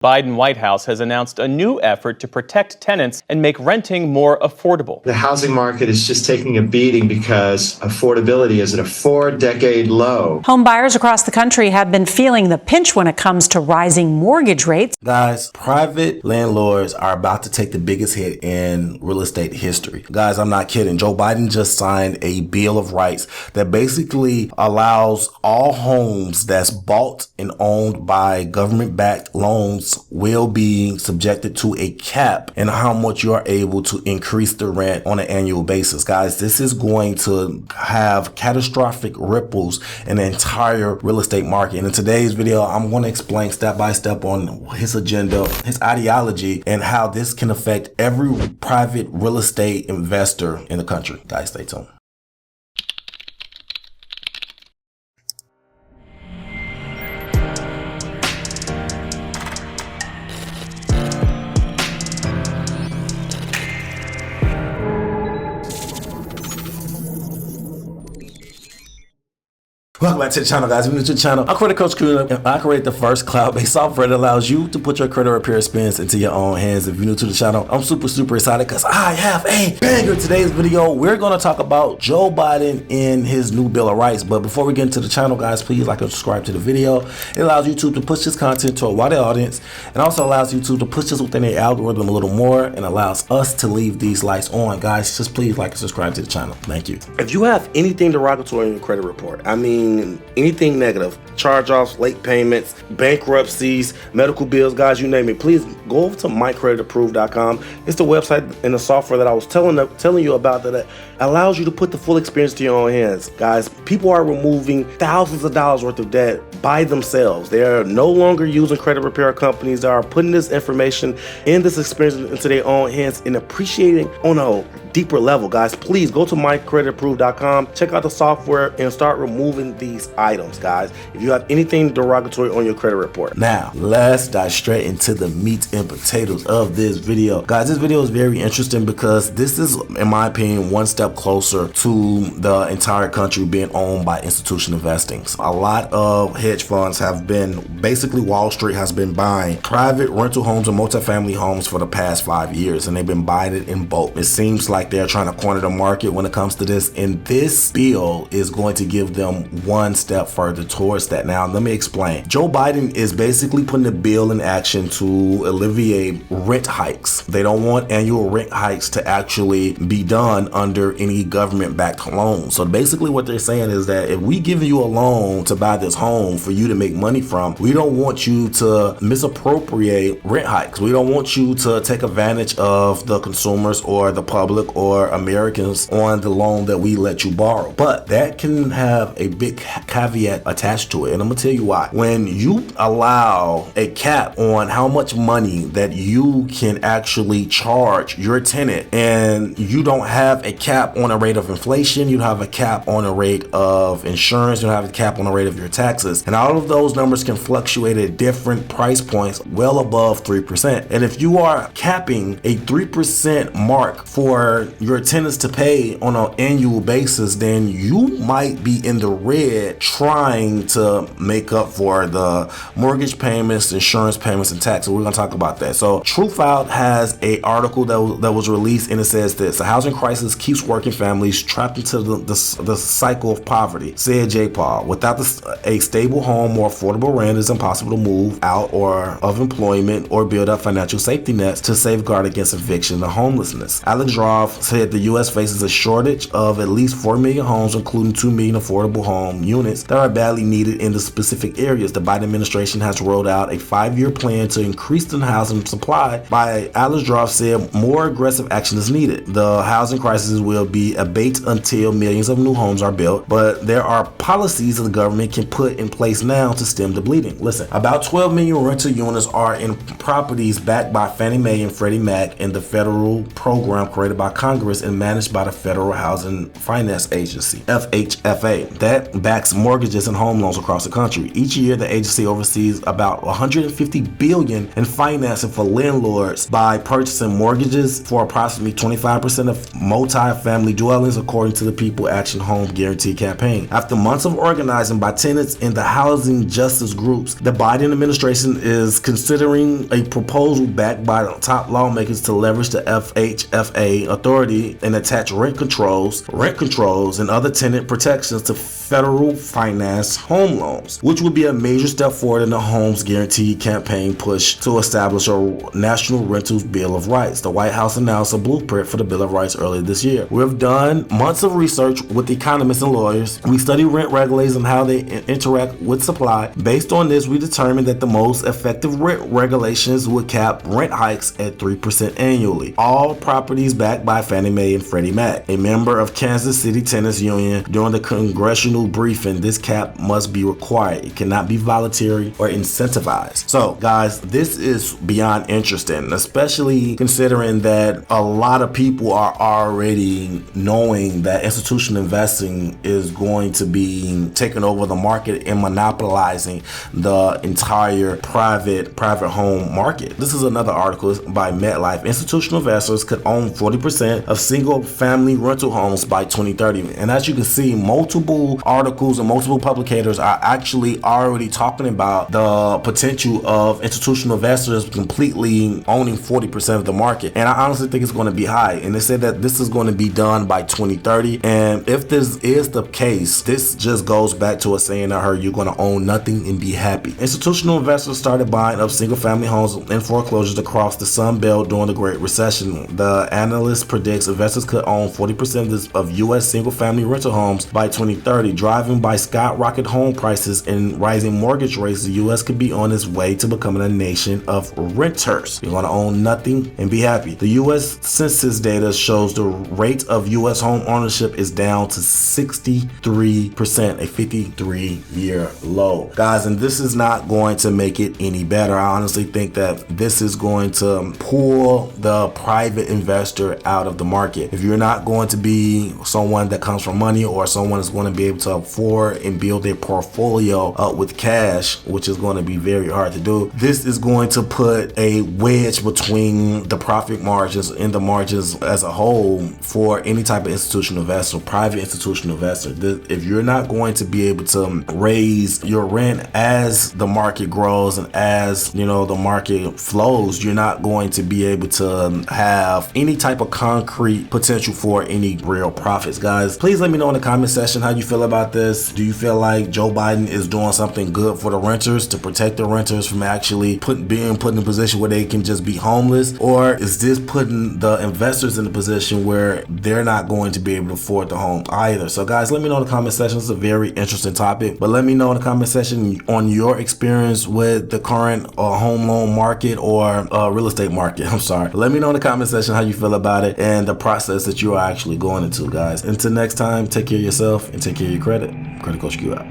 Biden White House has announced a new effort to protect tenants and make renting more affordable. The housing market is just taking a beating because affordability is at a 4-decade low. Home buyers across the country have been feeling the pinch when it comes to rising mortgage rates. Guys, private landlords are about to take the biggest hit in real estate history. Guys, I'm not kidding. Joe Biden just signed a Bill of Rights that basically allows all homes that's bought and owned by government-backed loans will be subjected to a cap in how much you are able to increase the rent on an annual basis. Guys, this is going to have catastrophic ripples in the entire real estate market. And in today's video, I'm going to explain step by step on his agenda, his ideology, and how this can affect every private real estate investor in the country. Guys, stay tuned. Welcome back to the channel, guys. If you're new to the channel, I'm Credit Coach Kuna, and I create the first cloud-based software that allows you to put your credit repair expense into your own hands. If you're new to the channel, I'm super excited because I have a banger. Today's video, we're going to talk about Joe Biden and his new Bill of Rights. But before we get into the channel, guys, please like and subscribe to the video. It allows YouTube to push this content to a wider audience, and also allows YouTube to push this within their algorithm a little more, and allows us to leave these lights on. Guys, just please like and subscribe to the channel. Thank you. If you have anything derogatory in your credit report, I mean, anything negative, charge-offs, late payments, bankruptcies, medical bills, guys, you name it, please go over to creditapprove.com. It's the website and the software that I was telling you about that allows you to put the full experience to your own hands. Guys, people are removing thousands of dollars worth of debt by themselves. They are no longer using credit repair companies. They are putting this information and this experience into their own hands and appreciating on a deeper level. Guys, please go to creditapprove.com, check out the software, and start removing these items. Guys, if you have anything derogatory on your credit report. Now let's dive straight into the meat and potatoes of this video. Guys, this video is very interesting because this is, in my opinion, one step closer to the entire country being owned by institutional investing. A lot of hedge funds have been, basically Wall Street has been buying private rental homes and multifamily homes for the past 5 years, and they've been buying it in bulk. It seems like they're trying to corner the market when it comes to this, and this bill is going to give them one step further towards that. Now, let me explain. Joe Biden is basically putting a bill in action to alleviate rent hikes. They don't want annual rent hikes to actually be done under any government-backed loan. So basically what they're saying is that if we give you a loan to buy this home for you to make money from, we don't want you to misappropriate rent hikes. We don't want you to take advantage of the consumers or the public or Americans on the loan that we let you borrow. But that can have a big caveat attached to it, and I'm gonna tell you why. When you allow a cap on how much money that you can actually charge your tenant, and you don't have a cap on a rate of inflation, you have a cap on a rate of insurance, you have a cap on a rate of your taxes, and all of those numbers can fluctuate at different price points well above 3%. And if you are capping a 3% mark for your tenants to pay on an annual basis, then you might be in the red trying to make up for the mortgage payments, insurance payments, and taxes. We're going to talk about that. So Truthout has an article that was released, and it says this: the housing crisis keeps working families trapped into the cycle of poverty, said J. Paul. Without a stable home or affordable rent, it's impossible to move out or of employment or build up financial safety nets to safeguard against eviction or homelessness. Alex Droff said the U.S. faces a shortage of at least 4 million homes, including 2 million affordable home units that are badly needed in the specific areas. The Biden administration has rolled out a 5-year plan to increase the housing supply. By Alex Droff said more aggressive action is needed. The housing crisis will be abate until millions of new homes are built, but there are policies that the government can put in place now to stem the bleeding. Listen, about 12 million rental units are in properties backed by Fannie Mae and Freddie Mac in the federal program created by Congress and managed by the Federal Housing Finance Agency, FHFA, that backs mortgages and home loans across the country. Each year, the agency oversees about $150 billion in financing for landlords by purchasing mortgages for approximately 25% of multi-family dwellings, according to the People Action Home Guarantee Campaign. After months of organizing by tenants in the housing justice groups, the Biden administration is considering a proposal backed by top lawmakers to leverage the FHFA authority and attach rent controls, and other tenant protections to federal finance home loans, which would be a major step forward in the Homes Guarantee Campaign push to establish a National Rentals Bill of Rights. The White House announced a blueprint for the Bill of Rights earlier this year. We've done months of research with economists and lawyers. We study rent regulators and how they interact with supply. Based on this, we determined that the most effective rent regulations would cap rent hikes at 3% annually. All properties backed by Fannie Mae and Freddie Mac, a member of Kansas City Tenants Union. During the congressional briefing, this cap must be required. It cannot be voluntary or incentivized. So guys, this is beyond interesting, especially considering that a lot of people are already knowing that institutional investing is going to be taking over the market and monopolizing the entire private home market. This is another article by MetLife. Institutional investors could own 40% of single family rental homes by 2030. And as you can see, multiple articles and multiple publicators are actually already talking about the potential of institutional investors completely owning 40% of the market. And I honestly think it's going to be high. And they said that this is going to be done by 2030. And if this is the case, this just goes back to a saying I heard: you're going to own nothing and be happy. Institutional investors started buying up single family homes in foreclosures across the Sun Belt during the Great Recession. The analyst predicts investors could own 40% of U.S. single family rental homes by 2030. Driven by skyrocket home prices and rising mortgage rates, the U.S. could be on its way to becoming a nation of renters. You're going to own nothing and be happy. The U.S. Census data shows the rate of U.S. home ownership is down to 63%, a 53-year low. Guys, and this is not going to make it any better. I honestly think that this is going to pull the private investor out of the market. If you're not going to be someone that comes from money, or someone that's going to be able to afford and build their portfolio up with cash, which is going to be very hard to do, this is going to put a wedge between the profit margins and the margins as a whole for any type of institutional investor, private institutional investor. If you're not going to be able to raise your rent as the market grows and as the market flows, you're not going to be able to have any type of concrete potential for any real profits. Guys, please let me know in the comment section how you feel about this. Do you feel like Joe Biden is doing something good for the renters to protect the renters from actually being put in a position where they can just be homeless? Or is this putting the investors in a position where they're not going to be able to afford the home either? So guys, let me know in the comment section. It's a very interesting topic, but let me know in the comment section on your experience with the current home loan market or real estate market. I'm sorry. Let me know in the comment section how you feel about it and the process that you are actually going into, guys. Until next time, take care of yourself and take care of your credit. Credit Coach Q out.